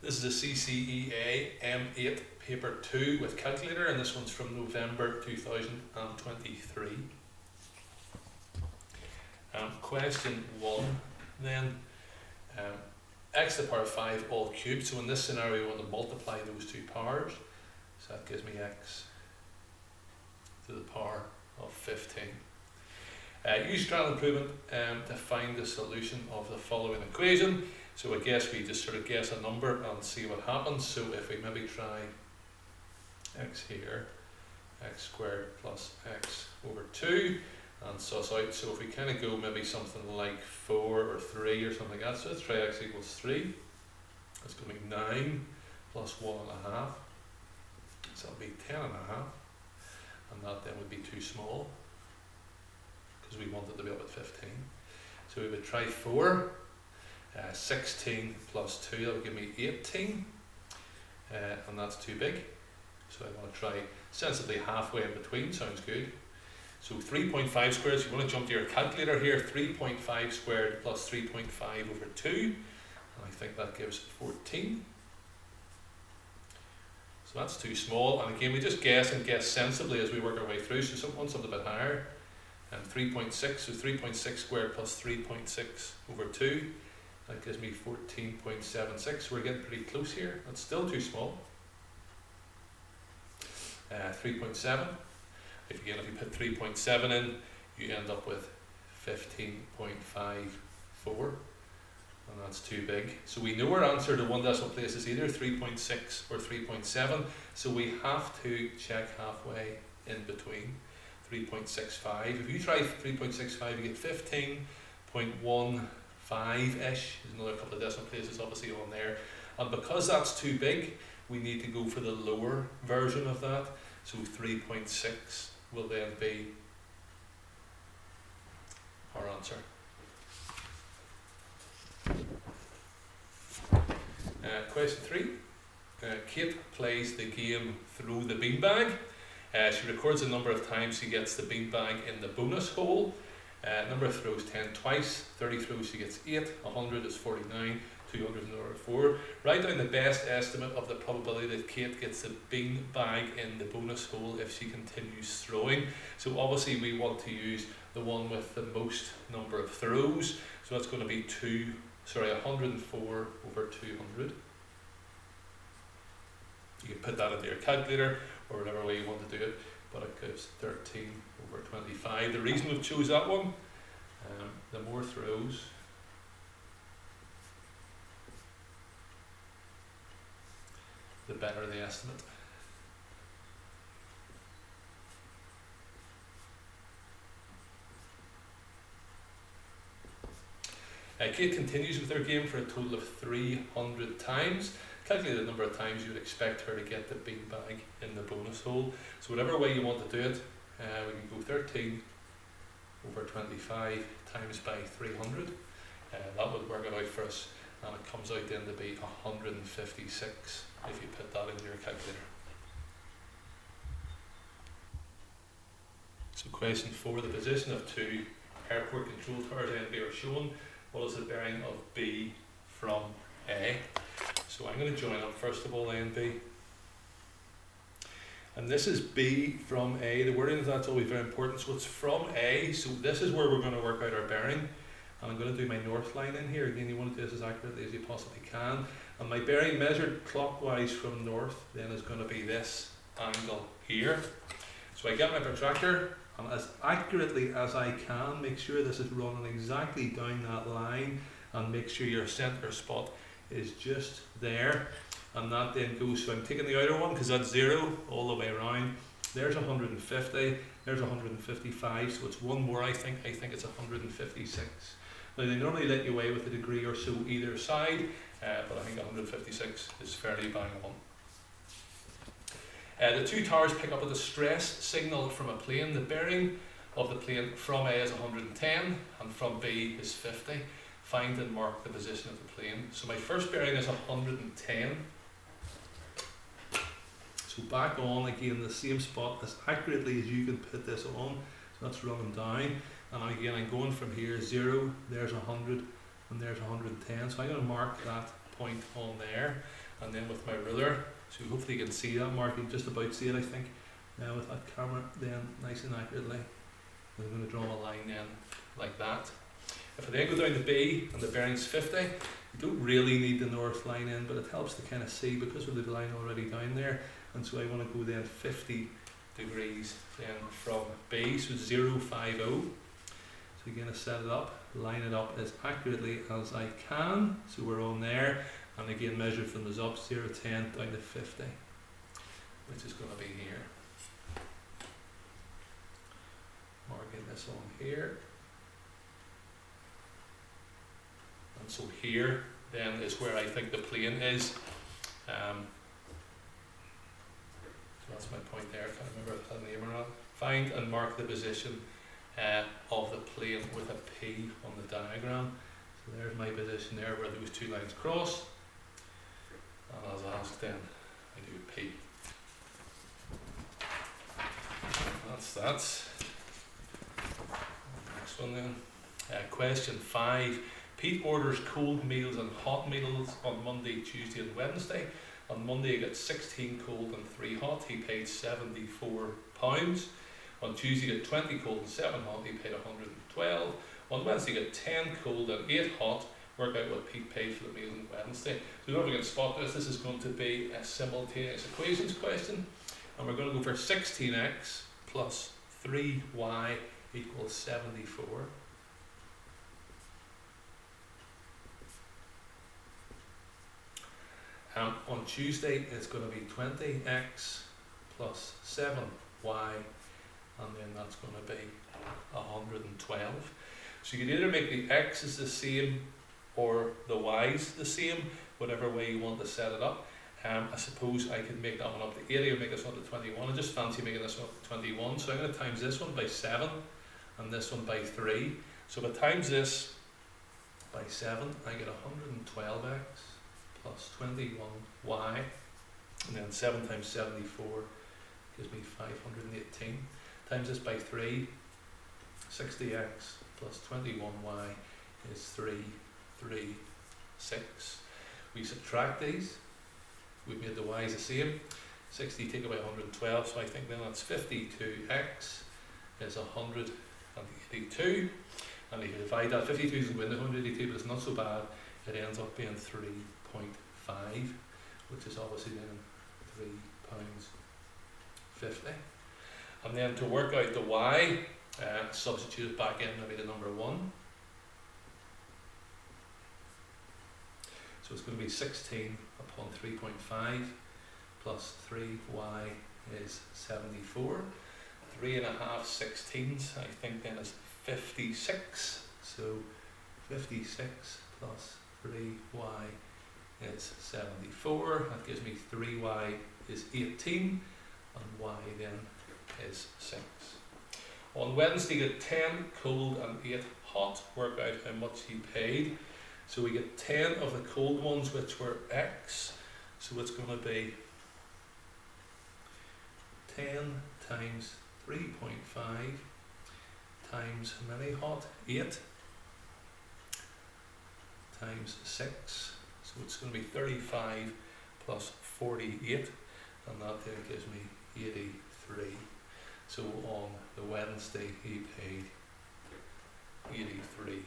This is a CCEA M8 paper 2 with calculator, and this one's from November 2023. Question 1 then, x to the power of 5 all cubed. So in this scenario we want to multiply those two powers, so that gives me x to the power of 15. Use trial improvement to find the solution of the following equation. So I guess we just sort of guess a number and see what happens. So if we maybe try x here, x squared plus x over 2, and suss out. So if we kind of go maybe something like 4 or 3 or something like that, so let's try x equals 3. That's going to be 9 plus 1.5. So that'll be 10.5. And that then would be too small, because we want it to be up at 15. So we would try 4. 16 plus 2, that would give me 18. And that's too big. So I want to try sensibly halfway in between, sounds good. So 3.5 squared, so you want to jump to your calculator here, 3.5 squared plus 3.5 over 2. And I think that gives 14. So that's too small. And again, we just guess and guess sensibly as we work our way through. So something a bit higher. And 3.6, so 3.6 squared plus 3.6 over 2. That gives me 14.76. We're getting pretty close here. That's still too small. 3.7. If you put 3.7 in, you end up with 15.54. And that's too big. So we know our answer to one decimal place is either 3.6 or 3.7. So we have to check halfway in between. 3.65. If you try 3.65, you get 15.15-ish. There's another couple of decimal places obviously on there. And because that's too big, we need to go for the lower version of that. So 3.6 will then be our answer. Question 3. Kate plays the game Throw the Beanbag. She records the number of times she gets the beanbag in the bonus hole. Number of throws 10 twice, 30 throws she gets 8, 100 is 49, 200 is another 4. Write down the best estimate of the probability that Kate gets the beanbag in the bonus hole if she continues throwing. So obviously we want to use the one with the most number of throws. So that's going to be 104 over 200. You can put that into your calculator or whatever way you want to do it, but it gives 13 over 25. The reason we've chose that one, the more throws, the better the estimate. Kate continues with her game for a total of 300 times. Calculate the number of times you would expect her to get the beanbag in the bonus hole. So whatever way you want to do it, we can go 13 over 25 times by 300. That would work it out for us, and it comes out then to be 156 if you put that into your calculator. So question 4, the position of two airport control towers A and B are shown. What is the bearing of B from A? So I'm going to join up first of all A and B. And this is B from A. The wording of that's always very important. So it's from A. So this is where we're going to work out our bearing. And I'm going to do my north line in here. Again, you want to do this as accurately as you possibly can. And my bearing measured clockwise from north then is going to be this angle here. So I get my protractor, and as accurately as I can, make sure this is running exactly down that line, and make sure your center spot is just there. And that then goes, so I'm taking the outer one because that's 0 all the way around. There's 150, there's 155, so it's one more I think it's 156. Now they normally let you away with a degree or so either side, but I think 156 is fairly bang on. The two towers pick up a distress signal from a plane. The bearing of the plane from A is 110 and from B is 50. Find and mark the position of the plane. So my first bearing is 110. So back on again the same spot as accurately as you can put this on. So that's running down. And again I'm going from here 0, there's 100 and there's 110. So I'm going to mark that point on there. and then with my ruler, so hopefully you can see that mark, you can just about see it I think, now with that camera then nice and accurately. I'm going to draw a line then like that. If I then go down to B and the bearing's 50, you don't really need the north line in, but it helps to kind of see because of the line already down there, and so I want to go then 50 degrees then from B, so 0, 5, 0. So again, I set it up, line it up as accurately as I can, so we're on there, and again measure from the up 0, 10 down to 50, which is going to be here. Marking this on here. And so here then is where I think the plane is. So that's my point there. I can't remember if I had a name or not. Find and mark the position of the plane with a P on the diagram. So there's my position there where those two lines cross. And as asked then, I do P. That's that. Next one then. Question 5. Pete orders cold meals and hot meals on Monday, Tuesday and Wednesday. On Monday he got 16 cold and 3 hot, he paid £74. On Tuesday he got 20 cold and 7 hot, he paid £112. On Wednesday he got 10 cold and 8 hot. Work out what Pete paid for the meal on Wednesday. So if we can spot this, this is going to be a simultaneous equations question. And we're going to go for 16x plus 3y equals 74. On Tuesday it's going to be 20x plus 7y, and then that's going to be 112. So you can either make the x's the same or the y's the same, whatever way you want to set it up. I suppose I could make that one up to 80 or make this one to 21. I just fancy making this one to 21, so I'm going to times this one by 7 and this one by 3. So if I times this by 7, I get 112x plus 21y, and then 7 times 74 gives me 518. Times this by 3, 60x plus 21y is 336. We subtract these, we've made the y's the same. 60 take away 112, so I think then that's 52x is 182. And if you divide that, 52 is going to 182, but it's not so bad. It ends up being 3.5, which is obviously then £3.50. And then to work out the y, substitute it back in maybe the number 1. So it's going to be 16 upon 3.5 plus 3y is 74. 3.5 16ths, I think then is 56. So 56 plus 3y is 74. That gives me 3y is 18 and y then is 6. On Wednesday get 10 cold and 8 hot. Work out how much he paid. So we get 10 of the cold ones, which were x. So it's going to be 10 times 3.5 times how many hot? 8 times 6. So it's going to be 35 plus 48, and that then gives me 83. So on the Wednesday he paid £83.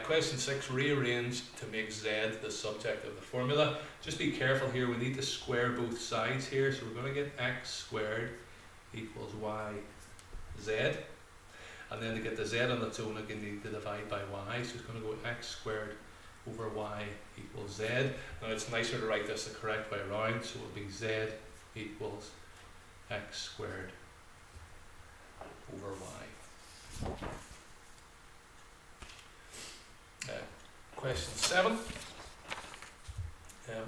Question 6, rearrange to make z the subject of the formula. Just be careful here, we need to square both sides here, so we're going to get x squared equals y z, and then to get the z on its own again you need to divide by y, so it's going to go x squared over y equals z. Now it's nicer to write this the correct way around, so it will be z equals x squared over y. Question 7.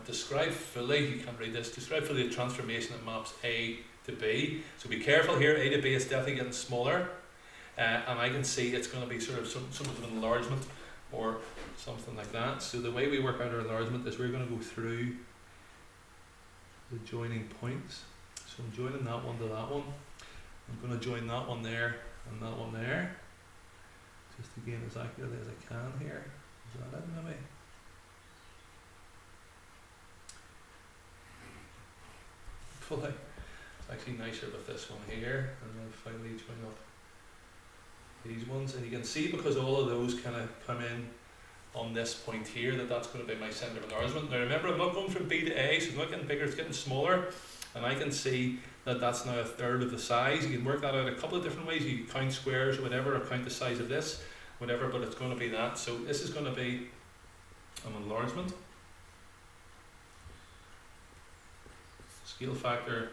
Describe fully, you can't read this, describe fully the transformation that maps A to B. So be careful here, A to B is definitely getting smaller, and I can see it's going to be sort of some of an enlargement or something like that. So the way we work out our enlargement is we're going to go through the joining points. So I'm joining that one to that one. I'm going to join that one there and that one there, just to again as accurately as I can here. Is that it maybe? Hopefully. It's actually nicer with this one here, and then finally join up these ones, and you can see because all of those kind of come in on this point here that that's going to be my centre of enlargement. Now remember, I'm not going from B to A, so it's not getting bigger, it's getting smaller, and I can see that that's now a third of the size. You can work that out a couple of different ways. You can count squares or whatever, or count the size of this, whatever, but it's going to be that. So this is going to be an enlargement. Scale factor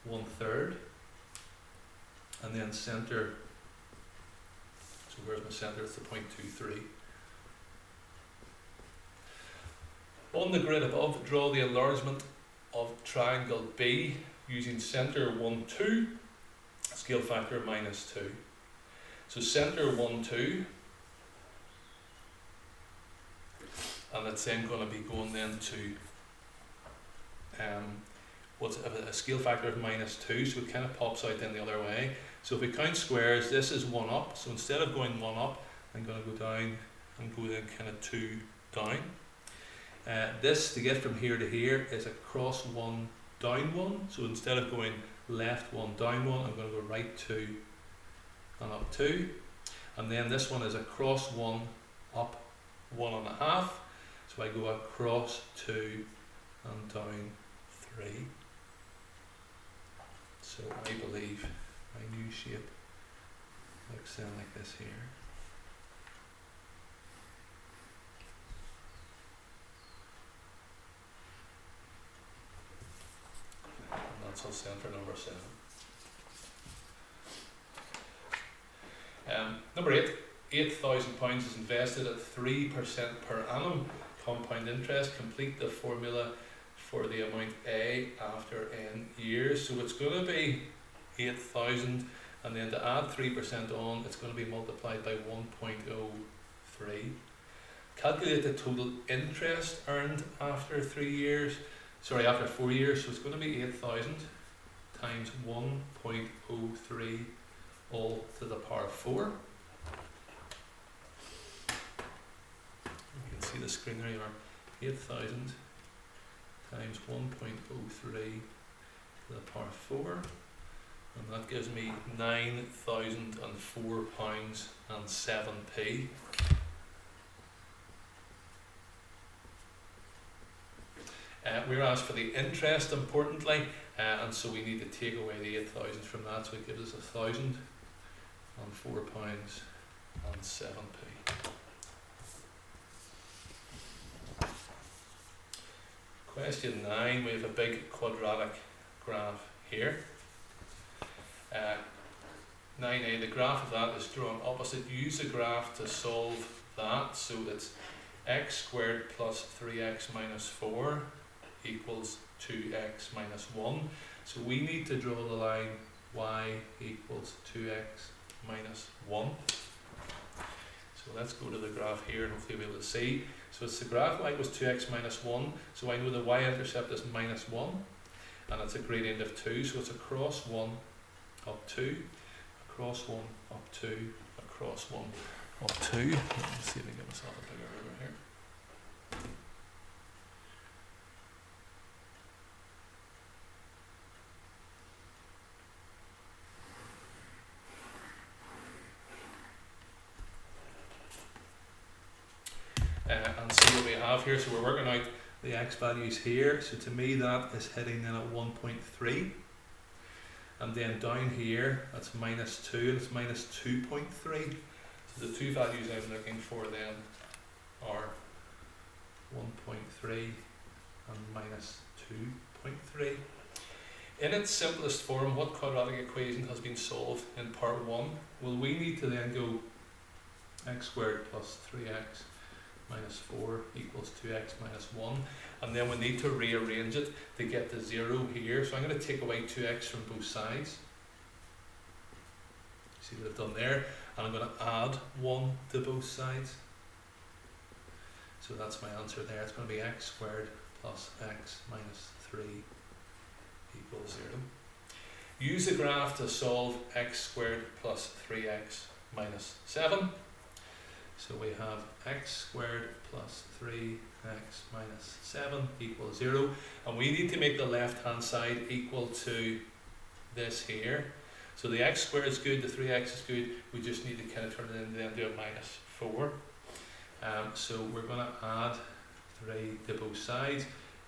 1/3, and then centre, so where's my centre? It's the 0.23. On the grid above, draw the enlargement of triangle B using centre 1, 2, scale factor -2. So centre 1, 2, and it's then going to be going then to what's a scale factor of -2, so it kind of pops out then the other way. So if we count squares, this is 1 up, so instead of going 1 up, I'm going to go down and go then kind of 2 down. This, to get from here to here, is a cross 1, down 1, so instead of going left 1, down 1, I'm going to go right 2 and up 2. And then this one is a cross 1, up 1.5, so I go across 2 and down 3. So I believe my new shape looks then like this here. And that's all centre number 7. Number 8, £8,000 is invested at 3% per annum compound interest. Complete the formula for the amount A after n years. So it's going to be 8,000, and then to add 3% on, it's going to be multiplied by 1.03. Calculate the total interest earned after 4 years. So it's going to be 8,000 times 1.03 all to the power 4. You can see the screen there, you are 8,000 times 1.03 to the power 4, and that gives me £9,004 and 7p. We're asked for the interest, importantly, and so we need to take away the 8,000 from that, so it gives us £1,004 and 7p. Question 9, we have a big quadratic graph here. 9a, the graph of that is drawn opposite. Use the graph to solve that. So it's x squared plus 3x minus 4 equals 2x minus 1. So we need to draw the line y equals 2x minus 1. So let's go to the graph here and hopefully we'll be able to see. So it's the graph y equals 2x minus 1. So I know the y-intercept is minus 1. And it's a gradient of 2. So it's across 1, up 2. Across 1, up 2. Across 1, up 2. Let me see if I can get myself a bigger ruler here. And see what we have here. So we're working out the x values here. So to me that is hitting then at 1.3. And then down here that's minus 2 and it's minus 2.3. So the two values I'm looking for then are 1.3 and minus 2.3. In its simplest form, what quadratic equation has been solved in part 1? Well, we need to then go x squared plus 3x minus 4 equals 2x minus 1, and then we need to rearrange it to get the 0 here. So I'm going to take away 2x from both sides. See what I've done there? And I'm going to add 1 to both sides. So that's my answer there. It's going to be x squared plus x minus 3 equals 0. Use the graph to solve x squared plus 3x minus 7. So we have x squared plus 3x minus 7 equals 0. And we need to make the left hand side equal to this here. So the x squared is good, the 3x is good, we just need to kind of turn it into a minus 4. So we're going to add 3 to both sides.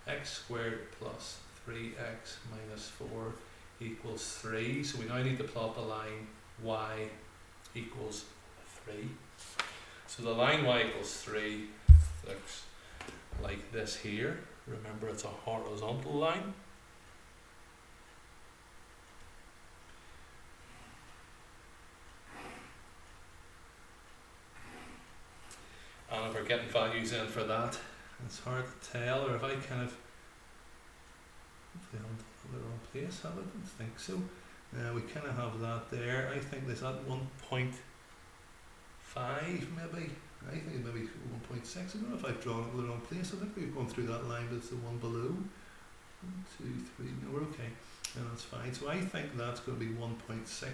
X squared plus 3x minus 4 equals 3. So we now need to plot the line y equals 3. So the line y equals 3 looks like this here. Remember, it's a horizontal line. And if we're getting values in for that, it's hard to tell, or if I kind of, hopefully I haven't put it in the wrong place, have I? I don't think so. We kind of have that there. I think there's that 1.5 maybe. I think it maybe 1.6. I don't know if I've drawn it in the wrong place. I think we've gone through that line, but it's the one below. 1, 2, 3. No, we're okay. And that's fine. So I think that's going to be 1.6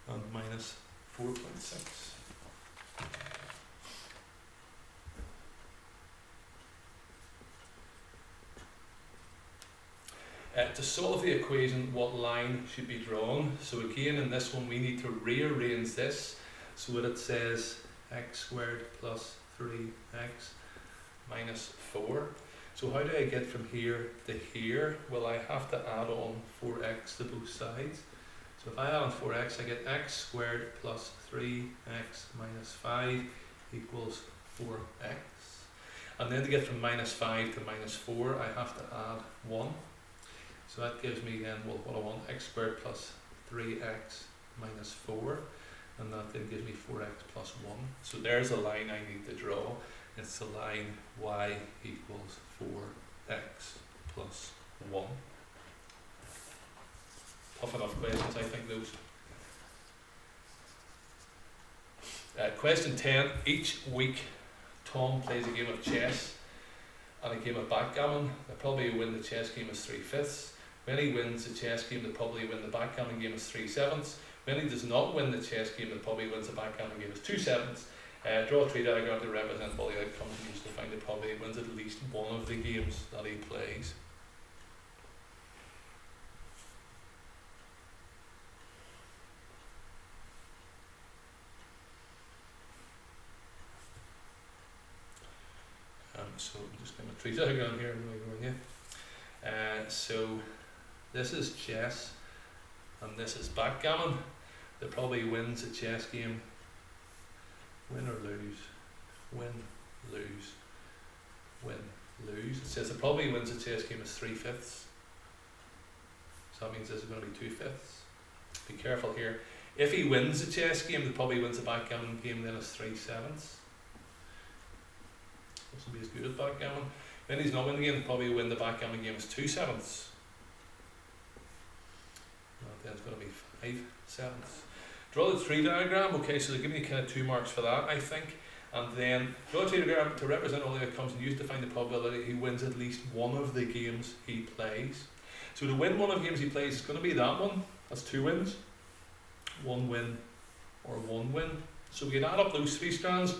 and minus 4.6. To solve the equation, what line should be drawn? So again, in this one, we need to rearrange this. So what it says, x squared plus 3x minus 4. So how do I get from here to here? Well, I have to add on 4x to both sides. So if I add on 4x, I get x squared plus 3x minus 5 equals 4x. And then to get from minus 5 to minus 4, I have to add 1. So that gives me then, well, what I want, x squared plus 3x minus 4, and that then gives me 4x plus 1. So there's a line I need to draw. It's the line y equals 4x plus 1. Tough enough questions, I think, those. Question 10. Each week, Tom plays a game of chess and a game of backgammon. The probability to win the chess game is 3/5. When he wins the chess game, the probability to win the backgammon game is 3/7. When he does not win the chess game, the probability wins the backgammon game is 2/7. Draw a tree diagram to represent all the outcomes and use to find the probability wins at least one of the games that he plays. So I'm just going to tree diagram here. So this is chess and this is backgammon. The probability wins a chess game. Win or lose. Win, lose. Win, lose. It says the probability wins a chess game is 3/5. So that means this is going to be 2/5. Be careful here. If he wins the chess game, the probability wins the backgammon game then is 3/7. This will be as good as backgammon. When he's not winning the game, the probability win the backgammon game is 2/7. Then it's going to be 5/7. Draw the tree diagram. Okay, so they're giving you kind of 2 marks for that, I think. And then draw a tree diagram to represent all the outcomes and use to find the probability he wins at least one of the games he plays. So to win one of the games he plays, it's going to be that one. That's 2 wins. 1 win or 1 win. So we can add up those 3 strands,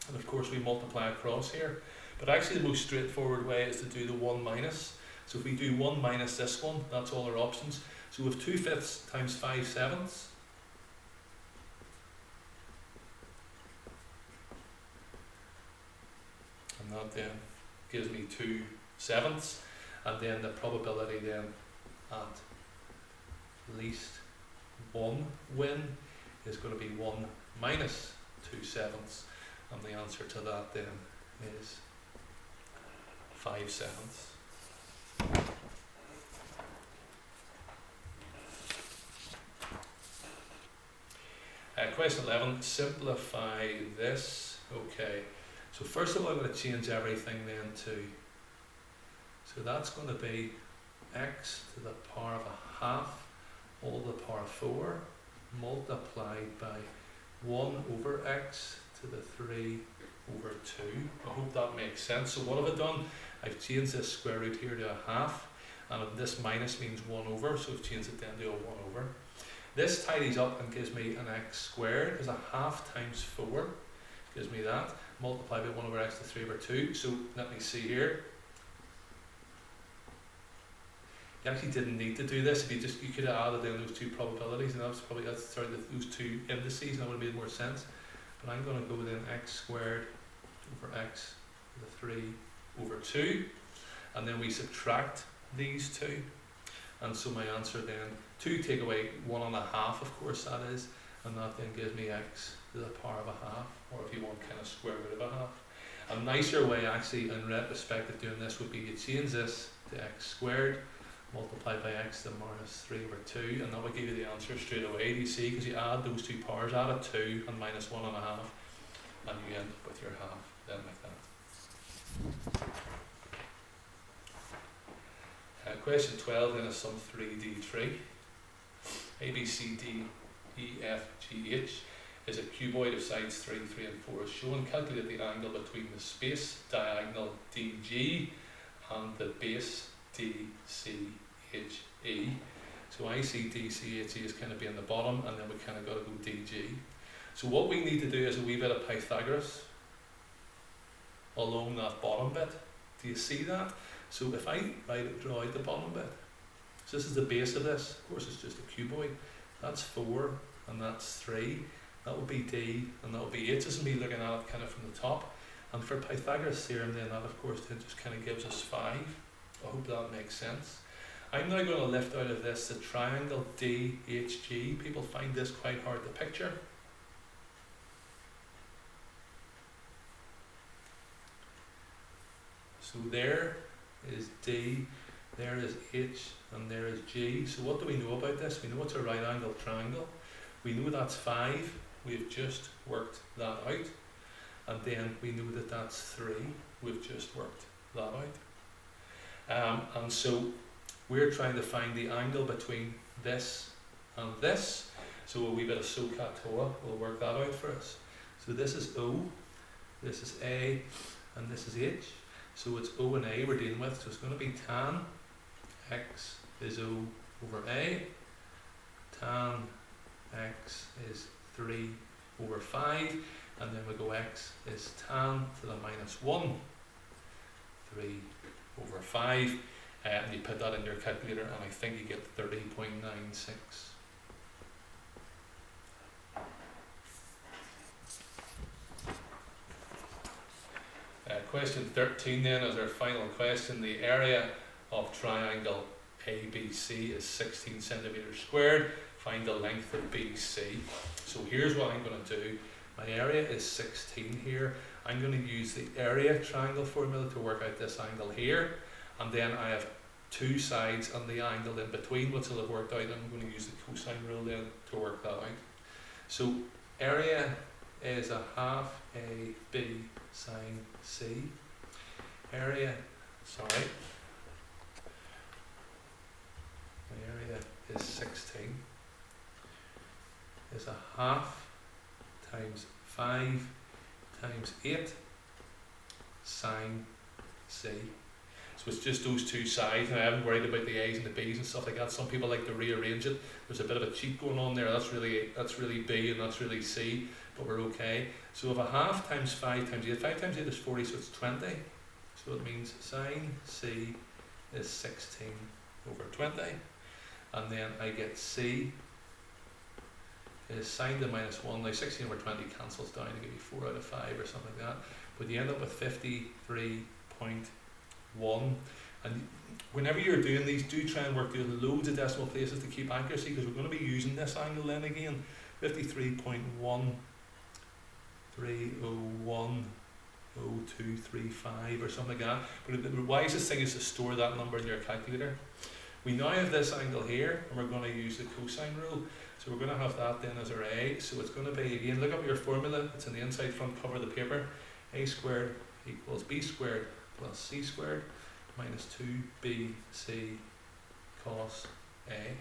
and of course we multiply across here. But actually the most straightforward way is to do the 1 minus. So if we do 1 minus this one, that's all our options. So we have 2/5 times 5/7. And that then gives me 2/7. And then the probability then at least 1 win is going to be 1 minus 2/7. And the answer to that then is 5/7. Question 11, simplify this. Okay, so first of all I'm going to change everything then to, so that's going to be x to the power of 1/2 all to the power of 4 multiplied by 1 over x to the 3 over 2. I hope that makes sense. So what have I done? I've changed this square root here to 1/2, and this minus means 1 over, so I've changed it then to a 1 over. This tidies up and gives me an x squared, because a half times 4 gives me that. Multiply by 1 over x to 3 over 2. So let me see here. You actually didn't need to do this. If you could have added in those two probabilities, and those two indices, and that would have made more sense. But I'm going to go then x squared over x to the 3 over 2, and then we subtract these two, and so my answer then 2 take away 1.5, of course that is, and that then gives me x to the power of a half, or if you want, kind of square root of a half. A nicer way actually in retrospect of doing this would be you change this to x squared multiplied by x to the minus 3 over 2, and that would give you the answer straight away. Do you see? Because you add those two powers, add a 2 and minus 1.5, and you end with your half then like that. Question 12 then is some 3D tree. A, B, C, D, E, F, G, H is a cuboid of sides 3, 3 and 4 is shown. Calculate the angle between the space diagonal DG and the base DCHE. So I see DCHE is kind of being the bottom, and then we kind of got to go DG. So what we need to do is a wee bit of Pythagoras along that bottom bit. Do you see that? So if I draw out the bottom bit, so this is the base of this, of course it's just a cuboid, that's 4 and that's 3, that would be D and that would be H. This is me looking at it kind of from the top, and for Pythagoras theorem then that of course then just kind of gives us 5. I hope that makes sense. I'm now going to lift out of this the triangle DHG. People find this quite hard to picture. So there is D, there is H, and there is G. So what do we know about this? We know it's a right angled triangle. We know that's 5. We've just worked that out. And then we know that that's 3. We've just worked that out. And so we're trying to find the angle between this and this. So a wee bit of SOHCAHTOA will work that out for us. So this is O, this is A, and this is H. So it's O and A we're dealing with, so it's going to be tan x is O over A, tan x is 3 over 5, and then we go x is tan to the minus 1, 3 over 5, and you put that in your calculator and I think you get 30.96. Question 13 then is our final question. The area of triangle ABC is 16 centimeters squared. Find the length of BC. So here's what I'm going to do. My area is 16 here. I'm going to use the area triangle formula to work out this angle here. And then I have two sides and the angle in between, which will have worked out. I'm going to use the cosine rule then to work that out. So area is a half AB sine C. Area, sorry, my area is 16, is a half times 5 times 8 sine C. So it's just those two sides, and I haven't worried about the A's and the B's and stuff like that. Some people like to rearrange it. There's a bit of a cheat going on there. That's really B and that's really C, but we're okay. So if a half times 5 times 8, 5 times 8 is 40, so it's 20. So it means sine C is 16 over 20. And then I get C is sine to the minus 1. Now 16 over 20 cancels down to give you 4 out of 5 or something like that. But you end up with 53.1. And whenever you're doing these, do try and work through loads of decimal places to keep accuracy, because we're going to be using this angle then again. 53.13010235 or something like that. But the wisest thing is to store that number in your calculator. We now have this angle here, and we're going to use the cosine rule. So we're going to have that then as our A. So it's going to be, again, look up your formula. It's in the inside front cover of the paper. A squared equals B squared plus C squared minus 2BC cos A.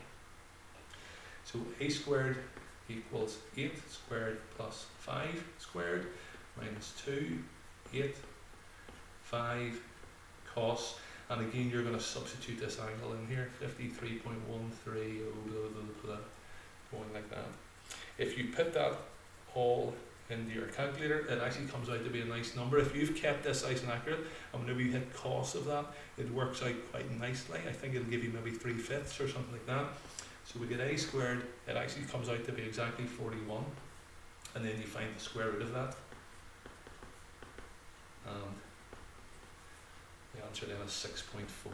So A squared equals 8 squared plus 5 squared minus 2, 8, 5 cos, and again you're going to substitute this angle in here, 53.13, going like that. If you put that all into your calculator, it actually comes out to be a nice number. If you've kept this nice and accurate, and whenever you hit cos of that, it works out quite nicely. I think it'll give you maybe 3/5 or something like that. So we get a squared, it actually comes out to be exactly 41, and then you find the square root of that. And the answer then is 6.4.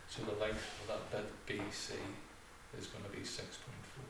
So the length of that bit BC is going to be 6.4.